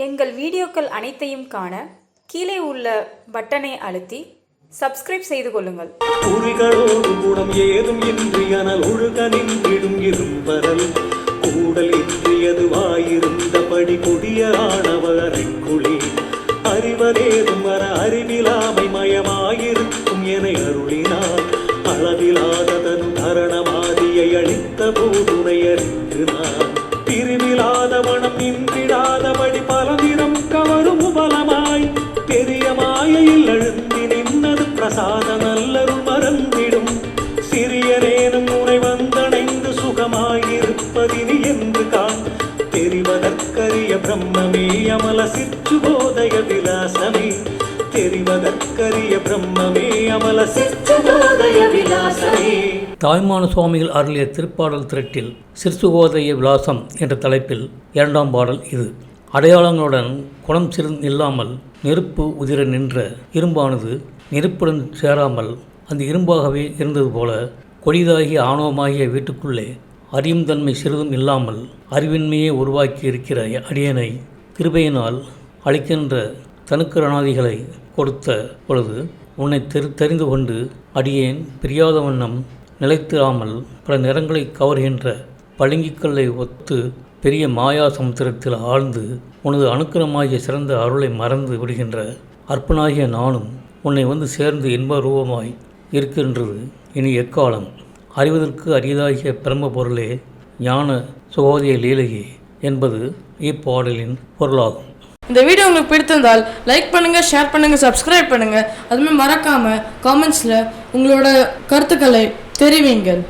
எங்கள் வீடியோக்கள் அனைத்தையும் காண கீழே உள்ள பட்டனை அழுத்தி சப்ஸ்கிரைப் செய்து கொள்ளுங்கள். குறிகளோடு குணம் ஏதும் இன்றி அனல் ஒழுக நின்றிடும் இரும்பரல் கூடல் இன்றியதுவாயிருந்தபடி கொடிய ஆணவரை குழி அறிவதேதும் வர அறிவிலாமை மயமாயிருக்கும் என அருளினார். அளவிலாததன் தரணமாதியை அளித்த போதுனை அறிந்து நான் பிரிவிலாத மனம் நின்றிடாதபடி பலவிடம் கவரும் உபலமாய் பெரிய மாயையில் அழுந்தி நின்னது பிரசாத நல்லருள் மறந்திடும் சிறியரேனும் உனை வந்தணைந்து சுகமாயிருப்பதினி என்று காண் தெரிவதற்கரிய பிரம்மமே அமல சிற்றுபோதய விலாசமே தெரிவதற்கரிய பிரம்மமே அமல சிற்றுபோதய விலாசமே. தாய்மான சுவாமிகள் அருளிய திருப்பாடல் திரட்டில் சிற்சுகோதய விலாசம் என்ற தலைப்பில் 2ஆம் பாடல் இது. அடையாளங்களுடன் குணம் இல்லாமல் நெருப்பு உதிர நின்ற இரும்பானது நெருப்புடன் சேராமல் அந்த இரும்பாகவே இருந்தது போல கொடிதாகிய ஆணவமாகிய வீட்டுக்குள்ளே அறியும் தன்மை சிறிதும் இல்லாமல் அறிவின்மையே உருவாக்கி இருக்கிற அடியனை கிருபையினால் அளிக்கின்ற தனுக்கரணாதிகளை கொடுத்த பொழுது உன்னை தெரிந்து கொண்டு அடியேன் பிரியாத வண்ணம் நிலைத்திராமல் பல நிறங்களை கவர்கின்ற பளிங்கிக்கல்லை ஒத்து பெரிய மாயா சமுத்திரத்தில் ஆழ்ந்து உனது அனுக்கிரமாகிய சிறந்த அருளை மறந்து விடுகின்ற அற்பனாகிய நானும் உன்னை வந்து சேர்ந்து இன்ப ரூபமாய் இருக்கின்றது. இனி எக்காலம் அறிவதற்கு அரியதாகிய பிரம்ம பொருளே ஞான சுகோதய லீலையே என்பது இப்பாடலின் பொருளாகும். இந்த வீடியோ உங்களுக்கு பிடித்திருந்தால் லைக் பண்ணுங்க, ஷேர் பண்ணுங்க, சப்ஸ்கிரைப் பண்ணுங்க. அதுமாதிரி மறக்காம காமெண்ட்ஸ்ல உங்களோட கருத்துக்களை தெரிவிங்கள்.